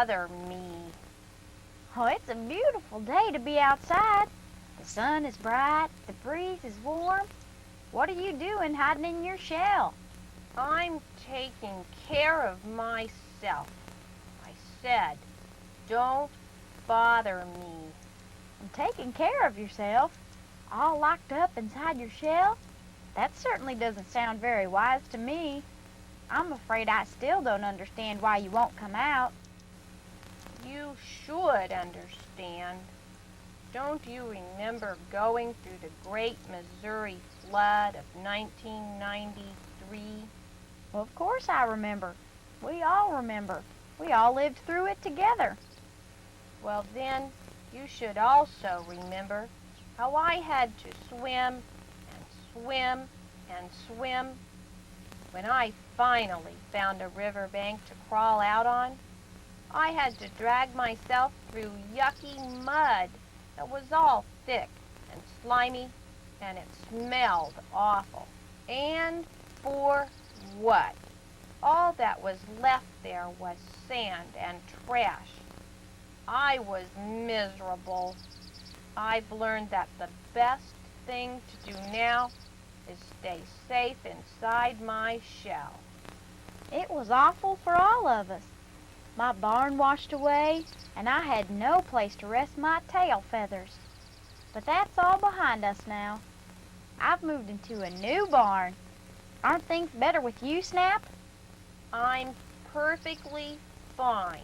bother me. Oh, it's a beautiful day to be outside. The sun is bright, the breeze is warm. What are you doing hiding in your shell? I'm taking care of myself. I said, don't bother me. And taking care of yourself? All locked up inside your shell? That certainly doesn't sound very wise to me. I'm afraid I still don't understand why you won't come out. You should understand. Don't you remember going through the great Missouri flood of 1993? Well, of course I remember. We all remember. We all lived through it together. Well, then, you should also remember how I had to swim and swim and swim. When I finally found a riverbank to crawl out on, I had to drag myself through yucky mud that was all thick and slimy, and it smelled awful. And for what? All that was left there was sand and trash. I was miserable. I've learned that the best thing to do now is stay safe inside my shell. It was awful for all of us. My barn washed away, and I had no place to rest my tail feathers. But that's all behind us now. I've moved into a new barn. Aren't things better with you, Snap? I'm perfectly fine.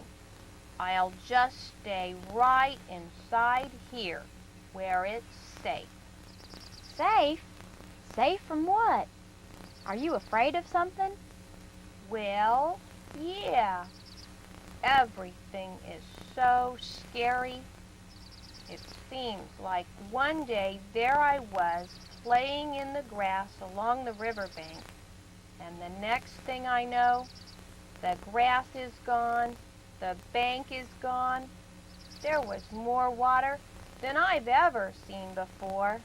I'll just stay right inside here, where it's safe. Safe? Safe from what? Are you afraid of something? Well, yeah. Everything is so scary. It seems like one day there I was playing in the grass along the riverbank, and the next thing I know, the grass is gone, the bank is gone. There was more water than I've ever seen before.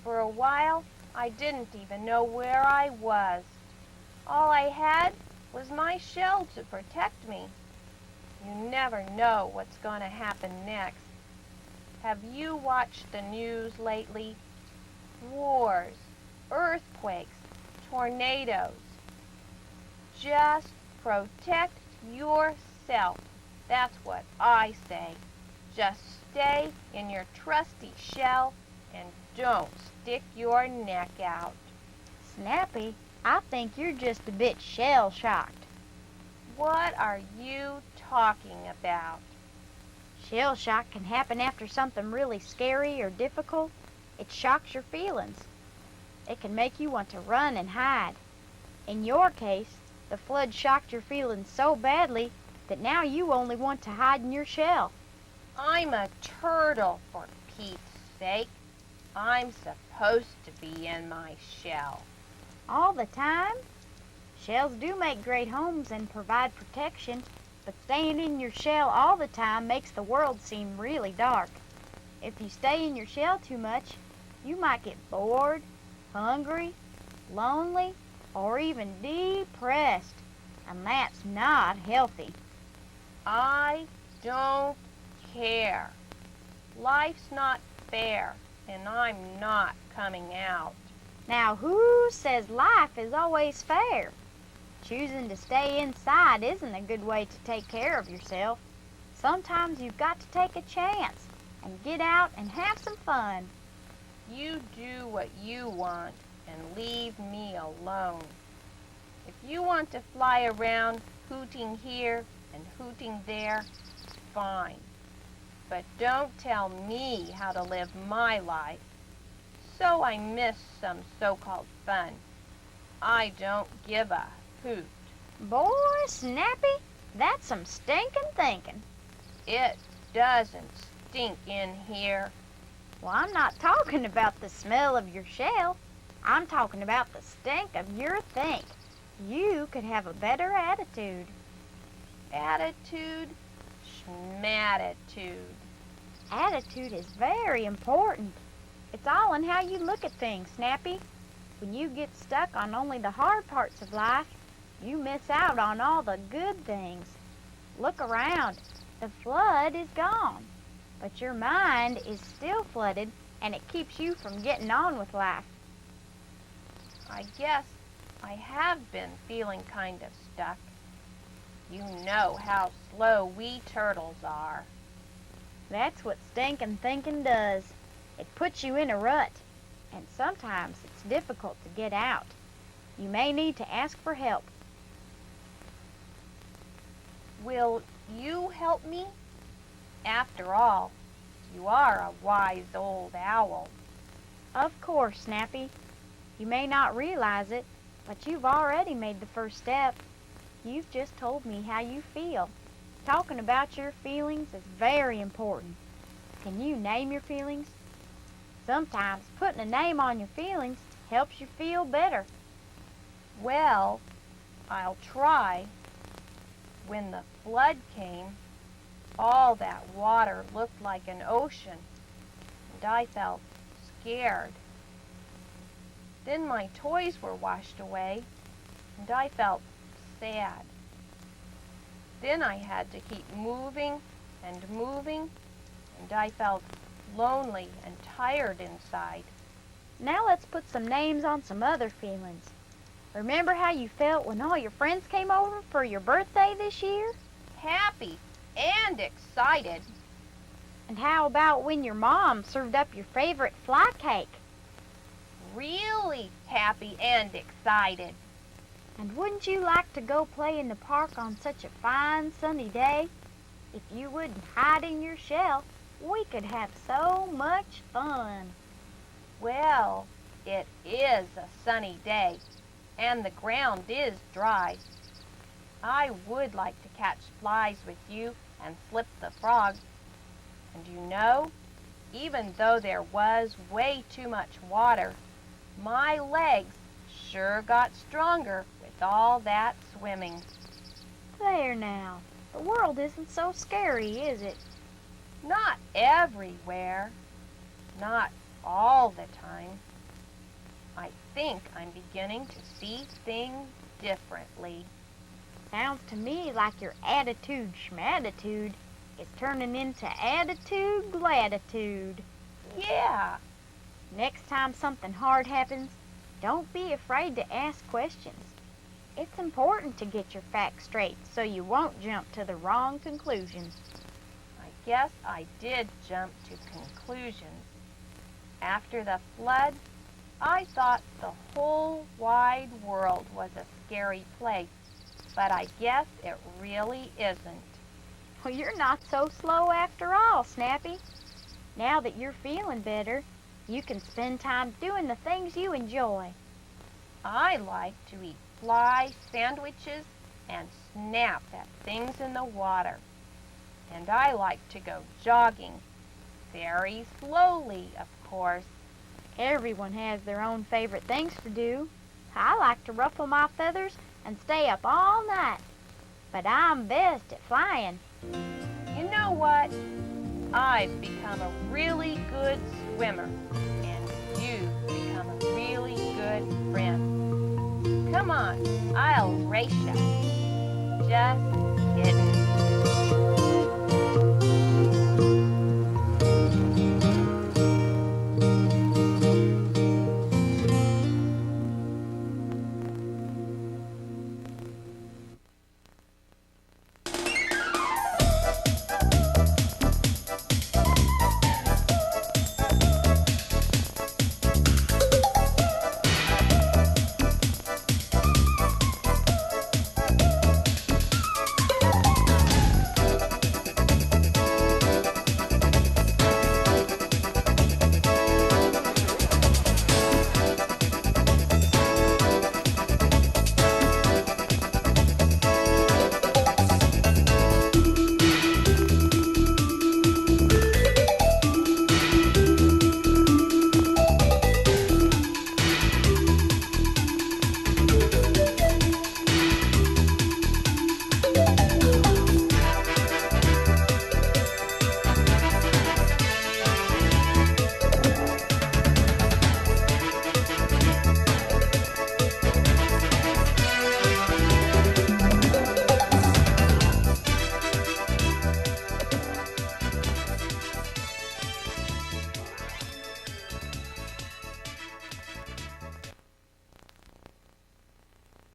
For a while, I didn't even know where I was. All I had was my shell to protect me. You never know what's going to happen next. Have you watched the news lately? Wars, earthquakes, tornadoes. Just protect yourself. That's what I say. Just stay in your trusty shell and don't stick your neck out. Snappy, I think you're just a bit shell-shocked. What are you talking about? Shell shock can happen after something really scary or difficult. It shocks your feelings. It can make you want to run and hide. In your case, the flood shocked your feelings so badly that now you only want to hide in your shell. I'm a turtle, for Pete's sake. I'm supposed to be in my shell. All the time? Shells do make great homes and provide protection, but staying in your shell all the time makes the world seem really dark. If you stay in your shell too much, you might get bored, hungry, lonely, or even depressed, and that's not healthy. I don't care. Life's not fair, and I'm not coming out. Now, who says life is always fair? Choosing to stay inside isn't a good way to take care of yourself. Sometimes you've got to take a chance and get out and have some fun. You do what you want and leave me alone. If you want to fly around hooting here and hooting there, fine. But don't tell me how to live my life. So I miss some so-called fun. I don't give a hoot. Boy, Snappy, that's some stinking thinking. It doesn't stink in here. Well, I'm not talking about the smell of your shell. I'm talking about the stink of your think. You could have a better attitude. Attitude? Schmatitude. Attitude is very important. It's all in how you look at things, Snappy. When you get stuck on only the hard parts of life, you miss out on all the good things. Look around. The flood is gone. But your mind is still flooded, and it keeps you from getting on with life. I guess I have been feeling kind of stuck. You know how slow we turtles are. That's what stinking thinking does. It puts you in a rut, and sometimes it's difficult to get out. You may need to ask for help. Will you help me? After all, you are a wise old owl. Of course, Snappy. You may not realize it, but you've already made the first step. You've just told me how you feel. Talking about your feelings is very important. Can you name your feelings? Sometimes putting a name on your feelings helps you feel better. Well, I'll try. When the flood came, all that water looked like an ocean, and I felt scared. Then my toys were washed away, and I felt sad. Then I had to keep moving and moving, and I felt lonely and tired inside. Now let's put some names on some other feelings. Remember how you felt when all your friends came over for your birthday this year? Happy and excited. And how about when your mom served up your favorite fly cake? Really happy and excited. And wouldn't you like to go play in the park on such a fine sunny day? If you wouldn't hide in your shell, we could have so much fun. Well, it is a sunny day, and the ground is dry. I would like to catch flies with you and flip the frog. And you know, even though there was way too much water, my legs sure got stronger with all that swimming. There now, the world isn't so scary, is it? Not everywhere, not all the time. I think I'm beginning to see things differently. Sounds to me like your attitude schmatitude is turning into attitude gratitude. Yeah. Next time something hard happens, don't be afraid to ask questions. It's important to get your facts straight so you won't jump to the wrong conclusions. I guess I did jump to conclusions. After the flood, I thought the whole wide world was a scary place, but I guess it really isn't. Well, you're not so slow after all, Snappy. Now that you're feeling better, you can spend time doing the things you enjoy. I like to eat fly sandwiches and snap at things in the water. And I like to go jogging, very slowly, of course. Everyone has their own favorite things to do. I like to ruffle my feathers and stay up all night. But I'm best at flying. You know what? I've become a really good swimmer, and you've become a really good friend. Come on, I'll race you. Just kidding.